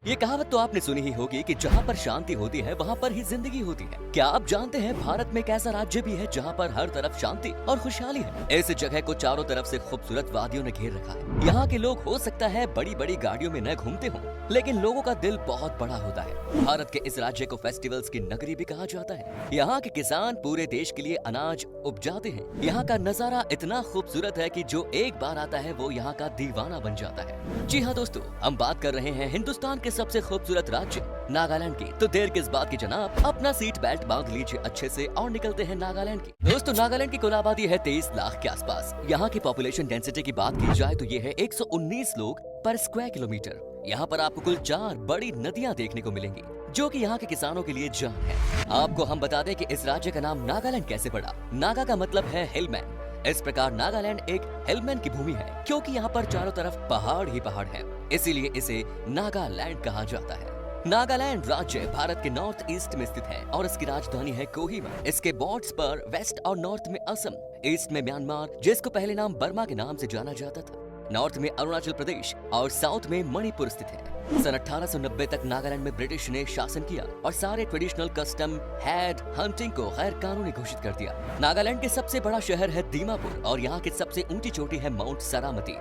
ये कहावत तो आपने सुनी ही होगी कि जहाँ पर शांति होती है वहाँ पर ही जिंदगी होती है। क्या आप जानते हैं भारत में एक ऐसा राज्य भी है जहाँ पर हर तरफ शांति और खुशहाली है। इस जगह को चारों तरफ से खूबसूरत वादियों ने घेर रखा है। यहाँ के लोग हो सकता है बड़ी बड़ी गाड़ियों में न घूमते हों, लेकिन लोगों का दिल बहुत बड़ा होता है। भारत के इस राज्य को फेस्टिवल्स की नगरी भी कहा जाता है। यहाँ के किसान पूरे देश के लिए अनाज उपजाते हैं। यहाँ का नजारा इतना खूबसूरत है कि जो एक बार आता है वो यहाँ का दीवाना बन जाता है। जी हाँ दोस्तों, हम बात कर रहे हैं हिंदुस्तान के सबसे खूबसूरत राज्य नागालैंड की। तो देर किस बात की जनाब, अपना सीट बेल्ट बांध लीजिए अच्छे से और निकलते हैं नागालैंड की। दोस्तों, नागालैंड की कुल आबादी है 23 लाख के आसपास। यहाँ की पॉपुलेशन डेंसिटी की बात की जाए तो ये है 119 लोग पर स्क्वायर किलोमीटर। यहाँ पर आपको कुल 4 बड़ी नदियाँ देखने को मिलेंगी, जो कि यहाँ के किसानों के लिए जान है। आपको हम बता दें कि इस राज्य का नाम नागालैंड कैसे पड़ा। नागा का मतलब है हिलमैन। इस प्रकार नागालैंड एक हिलमैन की भूमि है, क्योंकि यहाँ पर चारों तरफ पहाड़ ही पहाड़ हैं। इसीलिए इसे नागालैंड कहा जाता है। नागालैंड राज्य भारत के नॉर्थ ईस्ट में स्थित है और इसकी राजधानी है कोहिमा। इसके बॉर्डर्स पर वेस्ट और नॉर्थ में असम, ईस्ट में म्यांमार, जिसको पहले नाम बर्मा के नाम से जाना जाता था, नॉर्थ में अरुणाचल प्रदेश और साउथ में मणिपुर स्थित है। सन 1890 तक नागालैंड में ब्रिटिश ने शासन किया और सारे ट्रेडिशनल कस्टम हेड हंटिंग को गैर कानूनी घोषित कर दिया। नागालैंड के सबसे बड़ा शहर है दीमापुर और यहाँ की सबसे ऊंची चोटी है माउंट सरामती,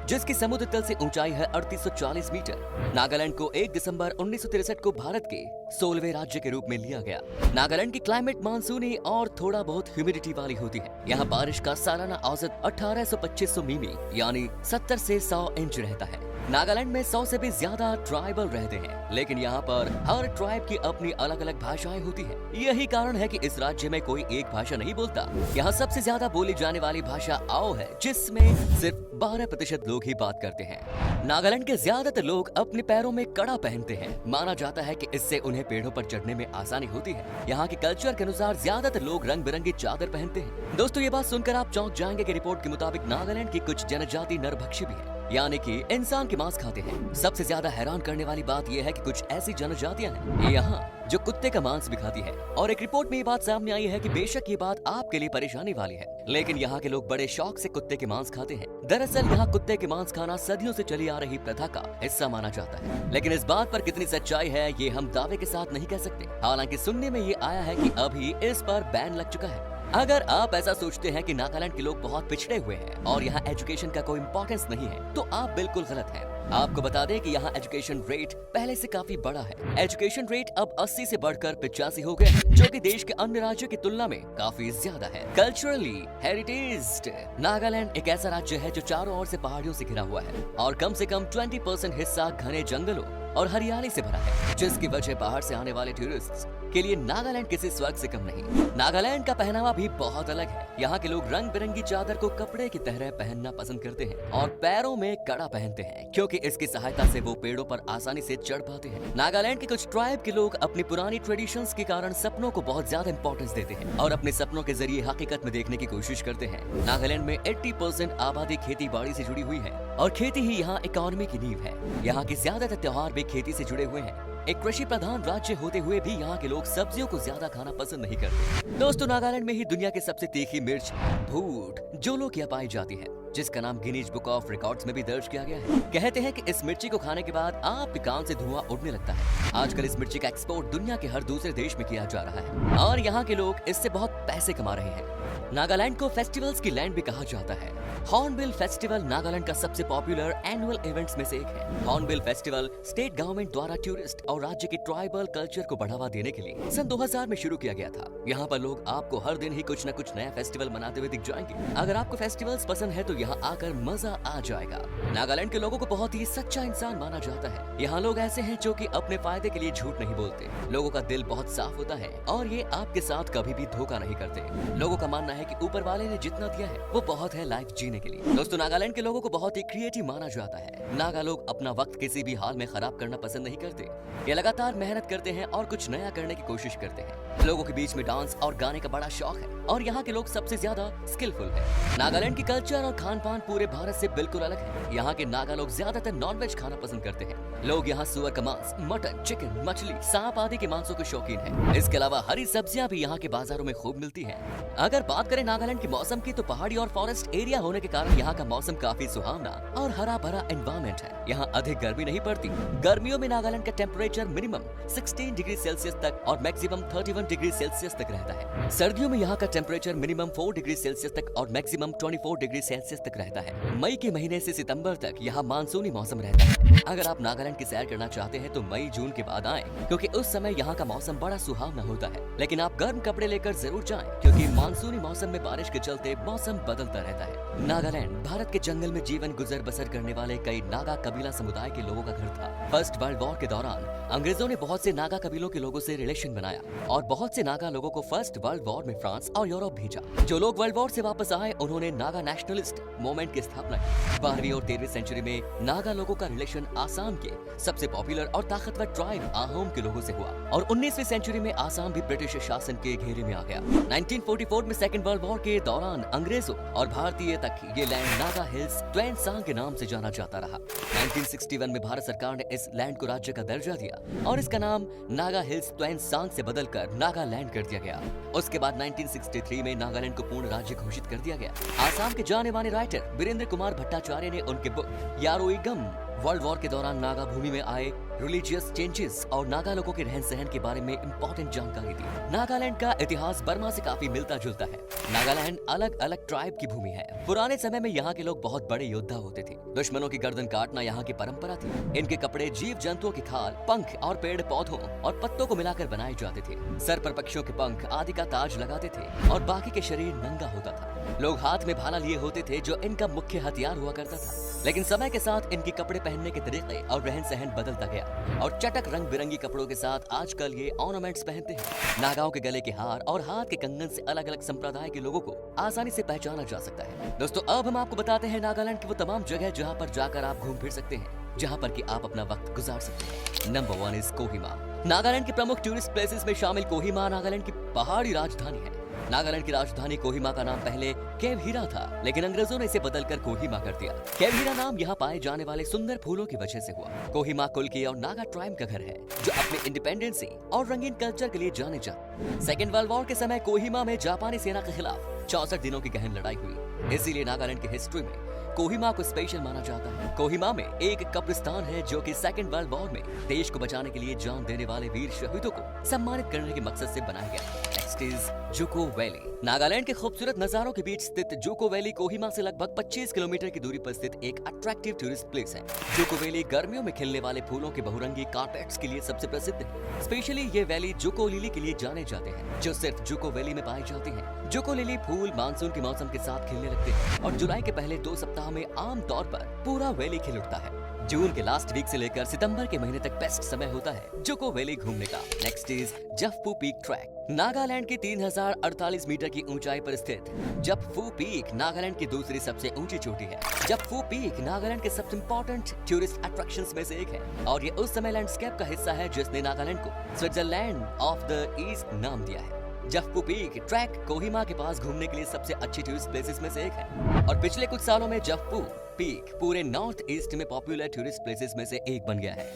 जिसकी समुद्र तल से ऊंचाई है 3840 मीटर। नागालैंड को 1 दिसंबर 1963 को भारत के 16वें राज्य के रूप में लिया गया। नागालैंड की क्लाइमेट मानसूनी और थोड़ा बहुत ह्यूमिडिटी वाली होती है। यहाँ बारिश का सालाना औसत 1800-2500 मिमी यानी 70 से 100 इंच रहता है। नागालैंड में 100 से भी ज्यादा ट्राइबल रहते हैं, लेकिन यहाँ पर हर ट्राइब की अपनी अलग अलग भाषाएं होती है। यही कारण है कि इस राज्य में कोई एक भाषा नहीं बोलता। यहाँ सबसे ज्यादा बोली जाने वाली भाषा आओ है, जिसमें सिर्फ 12% लोग ही बात करते हैं। नागालैंड के ज्यादातर लोग अपने पैरों में कड़ा पहनते हैं। माना जाता है कि इससे उन्हें पेड़ों पर चढ़ने में आसानी होती है। यहाँ के कल्चर के अनुसार ज्यादातर लोग रंग बिरंगी चादर पहनते हैं। दोस्तों, ये बात सुनकर आप चौंक जाएंगे कि रिपोर्ट के मुताबिक नागालैंड की कुछ जनजाति नरभक्षी भी है, यानी कि इंसान के मांस खाते हैं। सबसे ज्यादा हैरान करने वाली बात यह है कि कुछ ऐसी जनजातियां हैं यहाँ जो कुत्ते का मांस भी खाती है। और एक रिपोर्ट में ये बात सामने आई है कि बेशक ये बात आपके लिए परेशानी वाली है, लेकिन यहाँ के लोग बड़े शौक से कुत्ते के मांस खाते हैं। दरअसल यहाँ कुत्ते के मांस खाना सदियों से चली आ रही प्रथा का हिस्सा माना जाता है, लेकिन इस बात पर कितनी सच्चाई है ये हम दावे के साथ नहीं कह सकते। हालांकि सुनने में ये आया है कि अभी इस पर बैन लग चुका है। अगर आप ऐसा सोचते हैं कि नागालैंड के लोग बहुत पिछड़े हुए हैं और यहाँ एजुकेशन का कोई इम्पोर्टेंस नहीं है, तो आप बिल्कुल गलत हैं। आपको बता दें कि यहाँ एजुकेशन रेट पहले से काफी बड़ा है। एजुकेशन रेट अब 80 से बढ़कर 85 हो गया है, जो कि देश के अन्य राज्यों की तुलना में काफी ज्यादा है। कल्चरली हेरिटेज नागालैंड एक ऐसा राज्य है जो चारों ओर से पहाड़ियों से घिरा हुआ है और कम से कम 20% हिस्सा घने जंगलों और हरियाली से भरा है, जिसकी वजह बाहर से आने वाले टूरिस्ट के लिए नागालैंड किसी स्वर्ग से कम नहीं। नागालैंड का पहनावा भी बहुत अलग है। यहाँ के लोग रंग बिरंगी चादर को कपड़े की तरह पहनना पसंद करते हैं और पैरों में कड़ा पहनते हैं, क्योंकि इसकी सहायता से वो पेड़ों पर आसानी से चढ़ पाते हैं। नागालैंड के कुछ ट्राइब के लोग अपनी पुरानी ट्रेडिशंस के कारण सपनों को बहुत ज्यादा इंपॉर्टेंस देते हैं और अपने सपनों के जरिए हकीकत में देखने की कोशिश करते हैं। नागालैंड में 80% आबादी खेती बाड़ी से जुड़ी हुई है और खेती ही यहाँ इकोनॉमी की नींव है। यहाँ के ज्यादातर त्योहार भी खेती से जुड़े हुए हैं। एक कृषि प्रधान राज्य होते हुए भी यहाँ के लोग सब्जियों को ज्यादा खाना पसंद नहीं करते। दोस्तों, नागालैंड में ही दुनिया की सबसे तीखी मिर्च भूट जोलोकिया पाई जाती है, जिसका नाम गिनीज बुक ऑफ रिकॉर्ड्स में भी दर्ज किया गया है। कहते हैं कि इस मिर्ची को खाने के बाद आपके कान से धुआं उड़ने लगता है। आजकल इस मिर्ची का एक्सपोर्ट दुनिया के हर दूसरे देश में किया जा रहा है और यहाँ के लोग इससे बहुत पैसे कमा रहे हैं। नागालैंड को फेस्टिवल्स की लैंड भी कहा जाता है। हॉर्नबिल फेस्टिवल नागालैंड का सबसे पॉपुलर एनुअल इवेंट्स में से एक है। हॉर्नबिल फेस्टिवल स्टेट गवर्नमेंट द्वारा टूरिस्ट और राज्य के ट्राइबल कल्चर को बढ़ावा देने के लिए सन 2000 में शुरू किया गया था। यहाँ पर लोग आपको हर दिन ही कुछ न कुछ नया फेस्टिवल मनाते हुए दिख जाएंगे। अगर आपको फेस्टिवल्स पसंद है तो यहाँ आकर मजा आ जाएगा। नागालैंड के लोगों को बहुत ही सच्चा इंसान माना जाता है। यहाँ लोग ऐसे हैं जो कि अपने फायदे के लिए झूठ नहीं बोलते। लोगों का दिल बहुत साफ होता है और ये आपके साथ कभी भी धोखा नहीं करते। लोगों का मानना है कि ऊपर वाले ने जितना दिया है वो बहुत है लाइफ जीने के लिए। दोस्तों, नागालैंड के लोगों को बहुत ही क्रिएटिव माना जाता है। नागा लोग अपना वक्त किसी भी हाल में खराब करना पसंद नहीं करते। ये लगातार मेहनत करते हैं और कुछ नया करने की कोशिश करते हैं। लोगों के बीच में डांस और गाने का बड़ा शौक है और यहाँ के लोग सबसे ज्यादा स्किलफुल है। नागालैंड की कल्चर और खान पान पूरे भारत से बिल्कुल अलग है। यहाँ के नागा लोग ज्यादातर नॉनवेज खाना पसंद करते हैं। लोग यहाँ सुअर का मांस, मटन, चिकन, मछली, सांप आदि के मांसों के शौकीन हैं। इसके अलावा हरी सब्जियां भी यहाँ के बाजारों में खूब मिलती हैं। अगर बात करें नागालैंड के मौसम की, तो पहाड़ी और फॉरेस्ट एरिया होने के कारण यहाँ का मौसम काफी सुहावना और हरा भरा एनवायरमेंट है। यहाँ अधिक गर्मी नहीं पड़ती। गर्मियों में नागालैंड का टेम्परेचर मिनिमम 16 डिग्री सेल्सियस तक और मैक्सिमम 31 डिग्री सेल्सियस तक रहता है। सर्दियों में यहाँ का टेम्परेचर मिनिमम 4 डिग्री सेल्सियस तक और मैक्सिमम 24 डिग्री सेल्सियस तक रहता है। मई के महीने से सितंबर तक यहाँ मानसूनी मौसम रहता है। अगर आप नागालैंड की सैर करना चाहते हैं तो मई जून के बाद आएं, क्योंकि उस समय यहाँ का मौसम बड़ा सुहावना होता है। लेकिन आप गर्म कपड़े लेकर जरूर जाएं, क्योंकि मानसूनी मौसम में बारिश के चलते मौसम बदलता रहता है। नागालैंड भारत के जंगल में जीवन गुजर बसर करने वाले कई नागा कबीला समुदाय के लोगों का घर था। फर्स्ट वर्ल्ड वॉर के दौरान अंग्रेजों ने बहुत से नागा कबीलों के लोगों से रिलेशन बनाया और बहुत से नागा लोगों को फर्स्ट वर्ल्ड वॉर में फ्रांस और यूरोप भेजा। जो लोग वर्ल्ड वॉर से वापस आए, उन्होंने नागा नेशनलिस्ट मूवमेंट की स्थापना की। 12वीं और 13वीं सेंचुरी में नागा लोगों का रिलेशन आसाम के सबसे पॉपुलर और ताकतवर ट्राइब आहोम के लोगों से हुआ और 19वीं सेंचुरी में आसाम भी ब्रिटिश शासन के घेरे में आ गया। 1944 में सेकेंड वर्ल्ड वॉर के दौरान अंग्रेजों और भारतीय तक ये लैंड नागा हिल्स ट्वेन सांग के नाम से जाना जाता रहा। 1961 में भारत सरकार ने इस लैंड को राज्य का दर्जा दिया और इसका नाम नागा हिल्स ट्वेन सांग से बदलकर नागालैंड कर दिया गया। उसके बाद 1963 में नागालैंड को पूर्ण राज्य घोषित कर दिया गया। आसाम के जाने माने राइटर वीरेंद्र कुमार भट्टाचार्य ने उनके बुक यारोइगम वर्ल्ड वॉर के दौरान नागा भूमि में आए रिलीजियस चेंजेस और नागा लोगों के रहन सहन के बारे में इम्पोर्टेंट जानकारी दी। नागालैंड का इतिहास बर्मा से काफी मिलता जुलता है। नागालैंड अलग अलग ट्राइब की भूमि है। पुराने समय में यहाँ के लोग बहुत बड़े योद्धा होते थे। दुश्मनों की गर्दन काटना यहाँ की परंपरा थी। इनके कपड़े जीव जंतुओं की खाल, पंख और पेड़ पौधों और पत्तों को मिलाकर बनाए जाते थे। सर पर पक्षियों के पंख आदि का ताज लगाते थे और बाकी के शरीर नंगा होता था। लोग हाथ में भाला लिए होते थे, जो इनका मुख्य हथियार हुआ करता था। लेकिन समय के साथ इनके कपड़े पहनने के तरीके और रहन सहन बदलता गया और चटक रंग बिरंगी कपड़ों के साथ आजकल ये ऑर्नामेंट्स पहनते हैं। नागाओं के गले के हार और हाथ के कंगन से अलग अलग संप्रदाय के लोगों को आसानी से पहचाना जा सकता है। दोस्तों, अब हम आपको बताते हैं नागालैंड की वो तमाम जगह जहाँ पर जाकर आप घूम फिर सकते हैं, जहाँ पर कि आप अपना वक्त गुजार सकते हैं। Number 1 is Kohima. नागालैंड के प्रमुख टूरिस्ट प्लेसेस में शामिल कोहिमा नागालैंड की पहाड़ी राजधानी है। नागालैंड की राजधानी कोहिमा का नाम पहले केवहीरा था, लेकिन अंग्रेजों ने इसे बदलकर कोहिमा कर दिया। केवहीरा नाम यहाँ पाए जाने वाले सुंदर फूलों की वजह से हुआ। कोहिमा कुल्की और नागा ट्राइब का घर है, जो अपने इंडिपेंडेंसी और रंगीन कल्चर के लिए जाने जाते। सेकेंड वर्ल्ड वॉर के समय कोहिमा में जापानी सेना के खिलाफ 64 दिनों की गहन लड़ाई हुई। इसीलिए नागालैंड की हिस्ट्री में कोहिमा को स्पेशल माना जाता है। कोहिमा में एक कब्रिस्तान है, जो कि सेकेंड वर्ल्ड वॉर में देश को बचाने के लिए जान देने वाले वीर शहीदों को सम्मानित करने के मकसद से बनाया गया। Next is Dzukou valley. Nagaland के खूबसूरत नजारों के बीच स्थित जुको वैली कोहिमा से लगभग 25 किलोमीटर की दूरी पर स्थित एक अट्रैक्टिव टूरिस्ट प्लेस है। जुको वैली गर्मियों में खिलने वाले फूलों के बहुरंगी कारपेट्स के लिए सबसे प्रसिद्ध है। स्पेशली ये वैली जुको लिली के लिए जाने जाते हैं, जो सिर्फ जुको वैली में पाई जाती है। जुको लिली फूल मानसून के मौसम के साथ खिलने लगते हैं और जुलाई के पहले 2 सप्ताह में आम तौर पर पूरा वैली खिल उठता है। जून के लास्ट वीक से लेकर सितंबर के महीने तक बेस्ट समय होता है जुको वैली घूमने का। Next is Japfu peak track. Nagaland की 3048 मीटर की ऊंचाई पर स्थित जफपू पीक नागालैंड की दूसरी सबसे ऊंची चोटी है। जफपू पीक नागालैंड के सबसे इम्पोर्टेंट टूरिस्ट अट्रैक्शंस में से एक है और ये उस समय लैंडस्केप का हिस्सा है जिसने नागालैंड को स्विट्जरलैंड ऑफ द ईस्ट नाम दिया है। जफपू पीक ट्रैक कोहिमा के पास घूमने के लिए सबसे अच्छी टूरिस्ट प्लेसेस में से एक है और पिछले कुछ सालों में जफपू पीक पूरे नॉर्थ ईस्ट में पॉपुलर टूरिस्ट प्लेसेस में से एक बन गया है।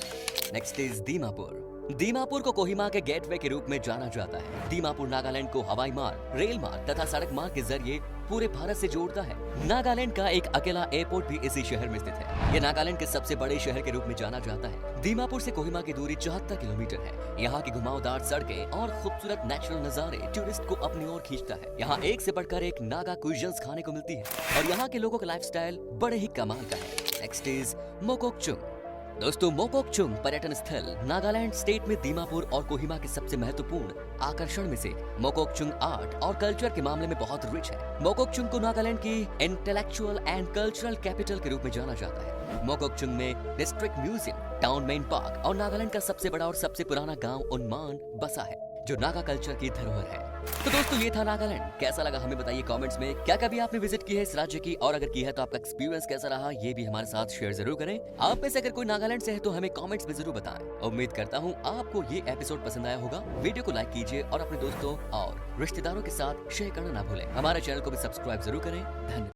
Next is Dimapur. दीमापुर को कोहिमा के गेटवे के रूप में जाना जाता है। दीमापुर नागालैंड को हवाई मार्ग, रेल मार्ग तथा सड़क मार्ग के जरिए पूरे भारत से जोड़ता है। नागालैंड का एक अकेला एयरपोर्ट भी इसी शहर में स्थित है। यह नागालैंड के सबसे बड़े शहर के रूप में जाना जाता है। दीमापुर से कोहिमा की दूरी 74 किलोमीटर है। यहाँ की घुमावदार सड़कें और खूबसूरत नेचुरल नजारे टूरिस्ट को अपनी ओर खींचता है। यहाँ एक से बढ़कर एक नागा क्यूजन्स खाने को मिलती है और यहाँ के लोगों का लाइफस्टाइल बड़े ही कमाल का है। Next is Mokokchung. दोस्तों, मोकोकचुंग पर्यटन स्थल नागालैंड स्टेट में दीमापुर और कोहिमा के सबसे महत्वपूर्ण आकर्षण में से। मोकोकचुंग आर्ट और कल्चर के मामले में बहुत रिच है। मोकोकचुंग को नागालैंड की इंटेलेक्चुअल एंड कल्चरल कैपिटल के रूप में जाना जाता है। मोकोकचुंग में district museum, town main park और नागालैंड का सबसे बड़ा और सबसे पुराना गांव उन्मान बसा है, जो नागा कल्चर की धरोहर है। तो दोस्तों, ये था नागालैंड। कैसा लगा हमें बताइए कमेंट्स में। क्या कभी आपने विजिट की है इस राज्य की, और अगर की है तो आपका एक्सपीरियंस कैसा रहा, ये भी हमारे साथ शेयर जरूर करें। आप में से अगर कोई नागालैंड से है तो हमें कमेंट्स में जरूर बताएं। उम्मीद करता हूँ आपको ये एपिसोड पसंद आया होगा। वीडियो को लाइक कीजिए और अपने दोस्तों और रिश्तेदारों के साथ शेयर करना ना भूलें। हमारे चैनल को भी सब्सक्राइब जरूर करें। धन्यवाद।